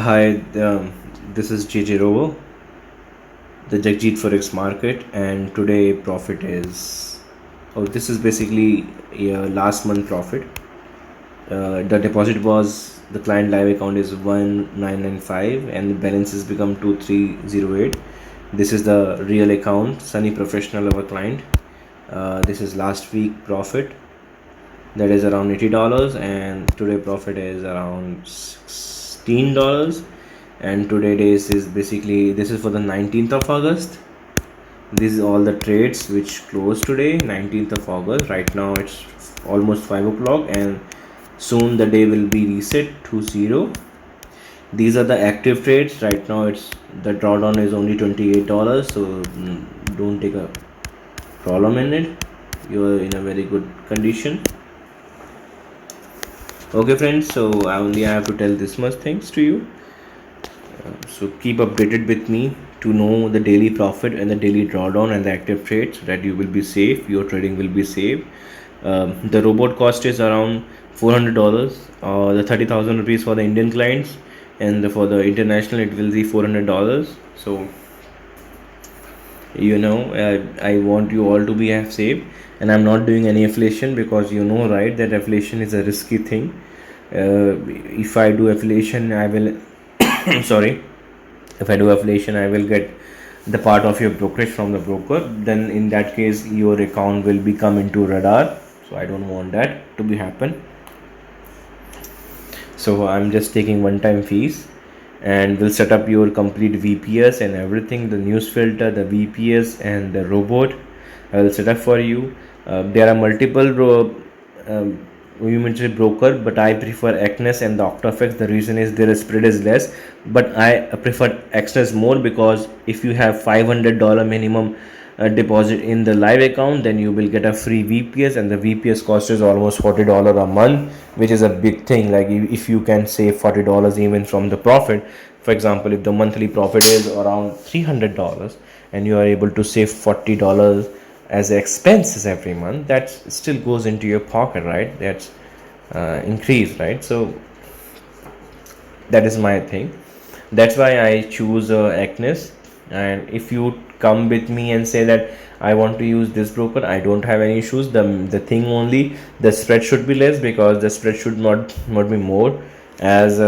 Hi, this is JJ Robo, the Jagjit Forex Market, and today profit is. Oh, this is basically last month profit. The deposit was the client live account is 1995, and the balance has become 2308. This is the real account, Sunny Professional, our client. This is last week profit, that is around $80, and today profit is around $16. And today days is basically, this is for the 19th of August. This is all the trades which closed today, 19th of August. Right now it's almost 5 o'clock, and soon the day will be reset to 0. These are the active trades. Right now it's the drawdown is only $28, so don't take a problem in it. You're in a very good condition. Okay friends, so I only have to tell this much things to you. So keep updated with me to know the daily profit and the daily drawdown and the active trades, so that you will be safe, your trading will be safe. The robot cost is around $400, the 30,000 rupees for the Indian clients, and for the international it will be $400. So I want you all to be safe, and I'm not doing any affiliation because right, that affiliation is a risky thing. If I do affiliation, I will sorry, if I do affiliation, I will get the part of your brokerage from the broker. Then in that case your account will become into radar, so I don't want that to be happen. So I'm just taking one-time fees, and we'll set up your complete VPS and everything, the news filter, the VPS, and the robot. I will set up for you. There are multiple you mentioned broker, but I prefer Acnes and the OctaFX. The reason is their spread is less, but I prefer Acnes more, because if you have $500 minimum deposit in the live account, then you will get a free VPS, and the VPS cost is almost $40 a month, which is a big thing. Like if you can save $40 even from the profit, for example, if the monthly profit is around $300 and you are able to save $40 as expenses every month, that still goes into your pocket, right? That's increase, right? So that is my thing. That's why I choose Acnes. And if you come with me and say that I want to use this broker, I don't have any issues. The thing only, the spread should be less, because the spread should not be more, as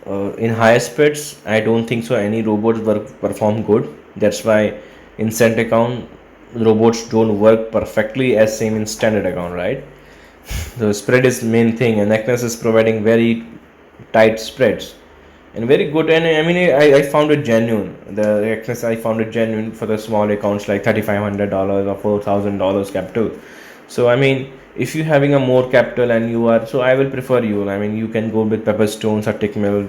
in higher spreads I don't think so any robots perform good. That's why in cent account robots don't work perfectly as same in standard account, right? The spread is main thing, and Acnes is providing very tight spreads and very good. And I mean, I found it genuine. The Acnes, I found it genuine for the small accounts like $3,500 or $4,000 capital. So I mean, if you're having a more capital and you are, so I will prefer you. I mean, you can go with Pepperstones or Tickmill,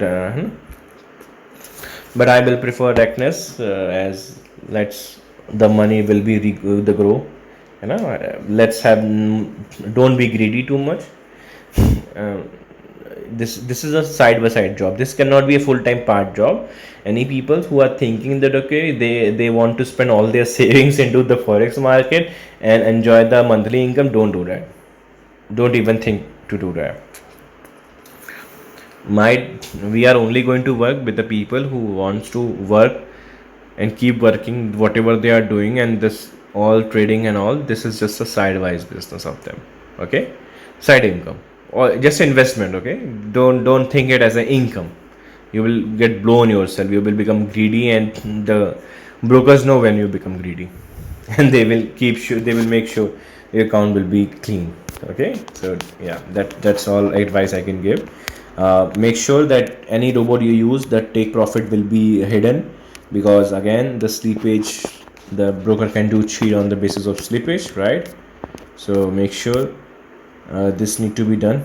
but I will prefer Acnes, as let's the money will be the grow. Let's have, don't be greedy too much. This is a side by side job. This cannot be a full-time part job. Any people who are thinking that okay, they want to spend all their savings into the forex market and enjoy the monthly income, don't do that. Don't even think to do that. We are only going to work with the people who wants to work and keep working whatever they are doing, and this all trading and all, this is just a sidewise business of them. Okay, side income or just investment. Okay, don't think it as an income. You will get blown yourself. You will become greedy, and the brokers know when you become greedy and they will they will make sure your account will be clean. Okay, so yeah, that's all advice I can give. Make sure that any robot you use, that take profit will be hidden, because again the slippage, the broker can do cheat on the basis of slippage, right? So make sure this need to be done,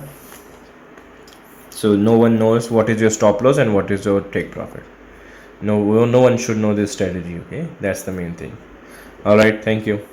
so no one knows what is your stop loss and what is your take profit. No one should know this strategy. Okay, that's the main thing. All right, thank you.